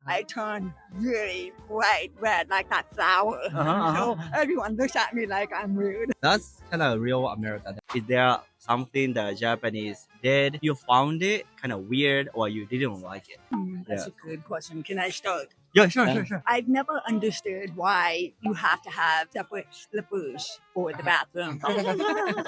I turn really bright red like that sour. So everyone looks at me like I'm rude. That's kind of real America. Is there something the Japanese did? You found it kind of weird or you didn't like it? That's a good question. Can I start? Yeah, sure. I've never understood why you have to have separate slippers for the bathroom.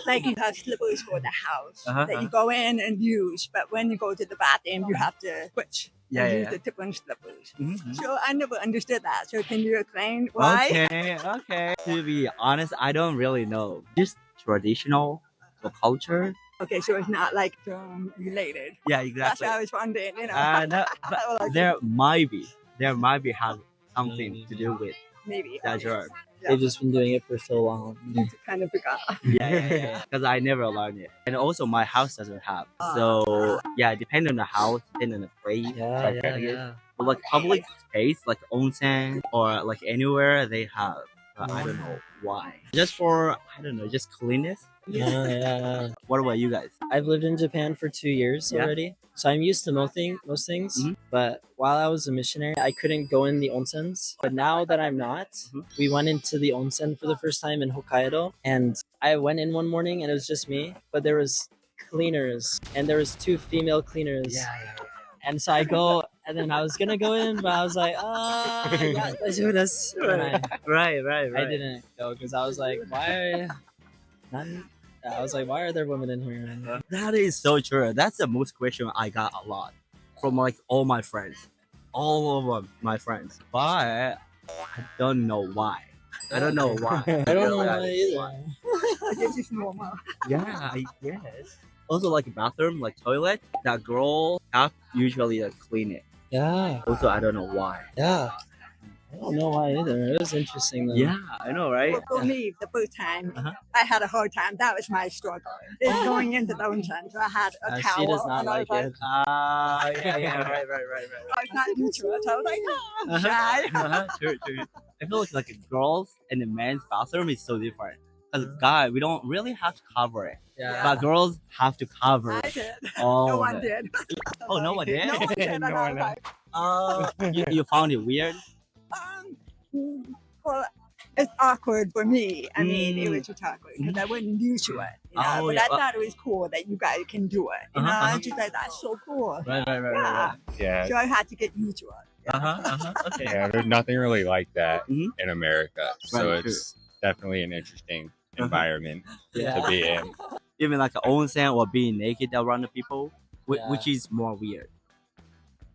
Like you have slippers for the house that you go in and use, but when you go to the bathroom, you have to switch and use the different slippers. So I never understood that. So can you explain why? Okay. To be honest, I don't really know. Just traditional culture. Okay, so it's not like related. Yeah, That's exactly. what I was wondering, you know. No, but there might be have something to do with Maybe. that germ. They've just been doing it for so long. Kind of forgot. Yeah. Because I never learned it, and also my house doesn't have. So yeah, depending on the house, depending on the place. Yeah. But like public space, like onsen or like anywhere they have. But I don't know why. Just for just cleanness. Yeah. What about you guys? I've lived in Japan for 2 years already, so I'm used to most things. But while I was a missionary, I couldn't go in the onsens. But now that I'm not, we went into the onsen for the first time in Hokkaido, and I went in one morning and it was just me, but there was cleaners and there was 2 female cleaners. And so I go, and then I was gonna go in, but I was like, let's do this. Right. I didn't go because I was like, why are there women in here? That is so true. That's the most question I got a lot from like all my friends, all of them, my friends. But I don't know why. I don't know why. I don't know why either. This is normal. Yeah, I guess. Also, like bathroom, like toilet, that girl have usually like clean it. Yeah. Also, I don't know why. Yeah. I don't know why either. It was interesting though. Yeah, I know, right? Well, for me, the first time, I had a hard time. That was my struggle. It's going into the onsen. So I had a towel. She does not and I like was it. Yeah, right. I was not used to it. So I was like, shy. True. I feel like a girls and the men's bathroom is so different. As a guy, we don't really have to cover it. Yeah. But girls have to cover I it. did. Oh, No one did. Oh, no one did? No one did. And I was like, You found it weird? well, it's awkward for me. I mean, it was just awkward because I wasn't used to it. You know? Oh, but yeah. I thought it was cool that you guys can do it. You know, I was just like, that's so cool. Right. Yeah. So I had to get used to it. Okay. Yeah, there's nothing really like that in America. So Right, it's definitely an interesting environment Yeah. to be in. Even like an onsen or being naked around the people, which is more weird.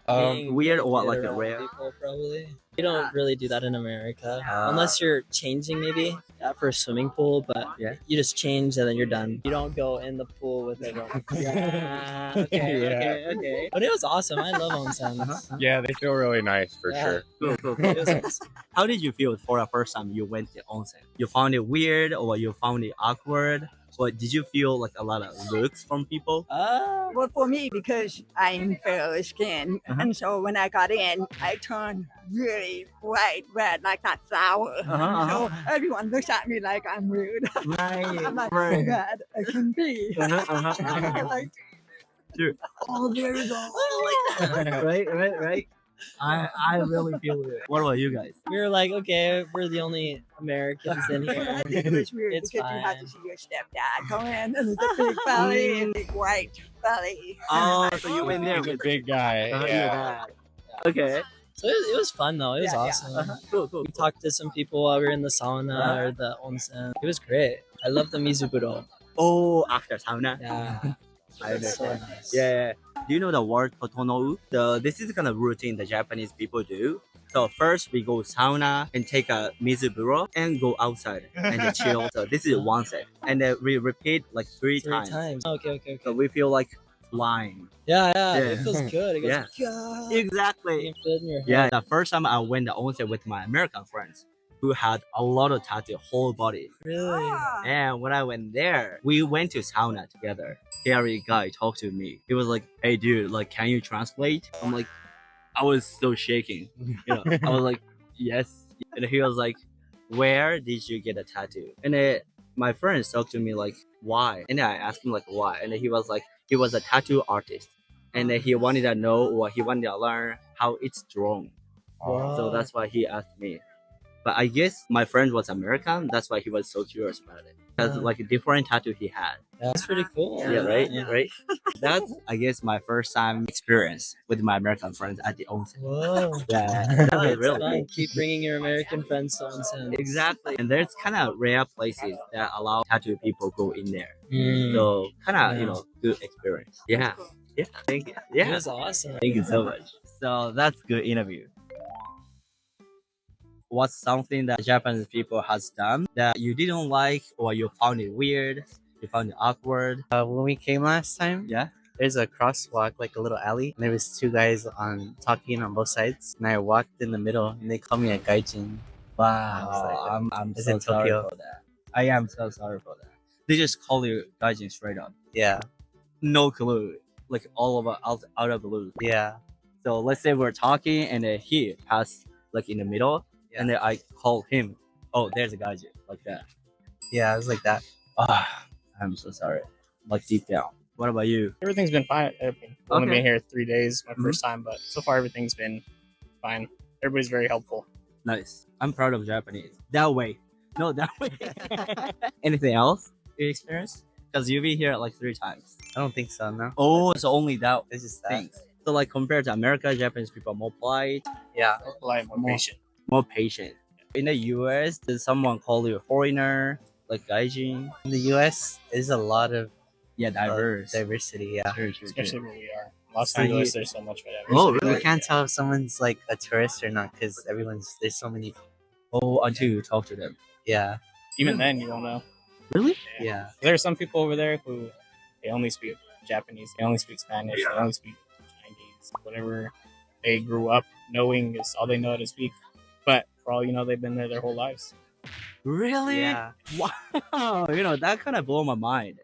Being Weird or like a around rare? people, probably. You don't really do that in America unless you're changing maybe for a swimming pool, but you just change and then you're done. You don't go in the pool with everyone. Okay. But it was awesome. I love onsens. Yeah, they feel really nice for sure. Cool. It was awesome. How did you feel for the first time you went to onsen? You found it weird or you found it awkward? Or did you feel like a lot of looks from people? Well, for me, because I'm fair skinned, and so when I got in, I turned really bright red like that sour. So everyone looks at me like I'm rude. Right. I'm like, oh God, I can be. Like, True. oh, there we go. Right. I really feel it. What about you guys? We were like, okay, we're the only Americans in here. It was weird It's because you had fine. to see your stepdad come in and the big belly and big white belly. Oh, so you went there He's a with big guy. your Yeah. dad. Okay. So it was fun though. It was Yeah. awesome. Cool. We talked to some people while we were in the sauna or the onsen. It was great. I love the mizuburo. Oh, after sauna. Yeah. I It's so understand. nice. Yeah. Do you know the word totonou? This is the kind of routine the Japanese people do. So first we go sauna and take a mizuburo and go outside and chill. So this is one set. And then we repeat like three times. Okay. So we feel like flying. Yeah. Yeah. It feels good. It goes, Yeah. yeah. Exactly. You can feel it in your head. Yeah, the first time I went to onsen with my American friends who had a lot of tattoo whole body. Really? Ah. And when I went there, we went to sauna together. Scary guy talked to me. He was like, "Hey dude, like can you translate?" I'm like, I was so shaking. I was like, "Yes." And he was like, "Where did you get a tattoo?" And then my friends talked to me like, "Why?" And then I asked him like why. And then he was like, he was a tattoo artist. And then he wanted to know or he wanted to learn how it's drawn. So that's why he asked me. But I guess my friend was American. That's why he was so curious about it. Because like a different tattoo he had. That's pretty cool. Yeah, right, Yeah. right. That's I guess my first time experience with my American friends at the onsen. Whoa. Yeah, that was That's really fun. cool. Keep bringing your American friends to onsen. Exactly. And there's kind of rare places that allow tattoo people go in there. Mm. So kind of Yeah. Good experience. Yeah. Yeah. Thank you. It Yeah. was awesome. Thank you so much. So that's good interview. What's something that Japanese people has done that you didn't like or you found it weird? You found it awkward? When we came last time, Yeah. there's a crosswalk, like a little alley, and there was two guys on talking on both sides, and I walked in the middle, and they called me a gaijin. Wow. I'm It's so in sorry Tokyo. for that. I am so sorry for that. They just call you gaijin straight up. Yeah, No clue. Like all of out of the blue. yeah, So let's say we're talking and then he passed like in the middle, Yeah. and then I call him. Oh, there's a gaijin like that. yeah. It was like that. Ah, I'm so sorry. Like deep down. What about you? Everything's been fine. I've only Okay. been here 3 days, my first time, but so far everything's been fine. Everybody's very helpful. Nice. I'm proud of Japanese. That way. No, that way. Anything else you experienced? Because you've been here like 3 times. I don't think so. No, Oh, so only that it's just that. thing. So like compared to America, Japanese people are more polite, Yeah, More polite, more More- patient. more patient. In the US, does someone call you a foreigner, like gaijin? in the U.S., there's a lot of Yeah, diverse. diversity. Yeah, True, true, Especially true. where we are. Los So Angeles, you- there's so much for that. Oh, you really? can't tell if someone's like a tourist or not because there's so many. Oh, until you talk to them. Yeah, Even then, you won't know. Really? yeah, There are some people over there who they only speak Japanese, they only speak Spanish, they only speak Chinese. Whatever they grew up knowing is all they know how to speak. But for all you know, they've been there their whole lives. Really? yeah. Wow. That kind of blew my mind.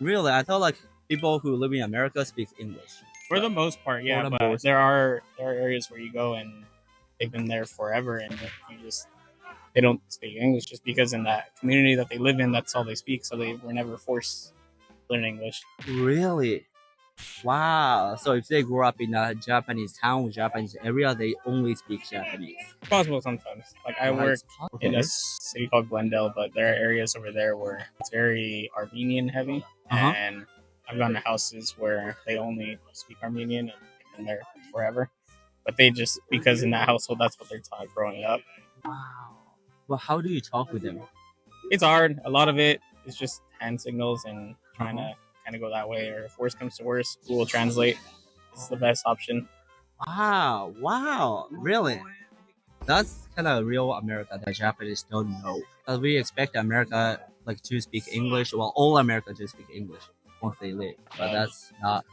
Really, I thought like people who live in America speak English. For the most part, yeah. the But most there are areas where you go and they've been there forever, and they don't speak English just because in that community that they live in, that's all they speak. So they were never forced to learn English. Really? Wow. So if they grew up in a Japanese town, Japanese area, they only speak Japanese. It's possible sometimes. Like I Wow, work it's possible. in a city called Glendale, but there are areas over there where it's very Armenian heavy, Uh-huh. and I've gone to houses where they only speak Armenian and they've been there forever. But they just because in that household that's what they're taught growing up. Wow. Well, how do you talk with them? It's hard. A lot of it is just hand signals and trying to kind of go that way. Or if worse comes to worse, Google Translate is the best option. Wow. Wow. Really? That's kind of real America that Japanese don't know. We expect America like to speak English, well, all Americans to speak English once they live, but that's not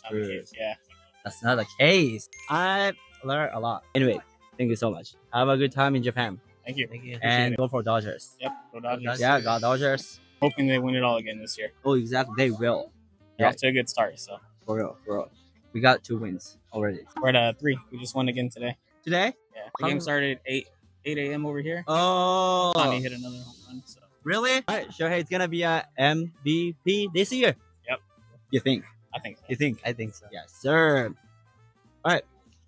Not the case, yeah. That's not the case. I learned a lot. Anyway, thank you so much. Have a good time in Japan. Thank you. Thank you. And go for Dodgers. Yep. Go Dodgers. Yeah, go Dodgers. Hoping they win it all again this year. Oh, exactly. They will. They're Yeah. off to a good start. So For real, for real. We got 2 wins already. we're at 3. We just won again today. Today? Yeah. The game started at 8 a.m. over here. Oh. Sonny hit another home run. So Really? All right, Shohei's gonna be a MVP this year. Yep. You think? I think so. You think? I think so. Yes, sir. All right.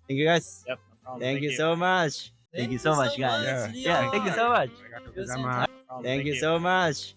Thank you, guys. Yep. No problem. Thank you so much. Thank you so much, guys. Yeah. Yeah, thank you so much. It was No fantastic. problem. Thank you so much.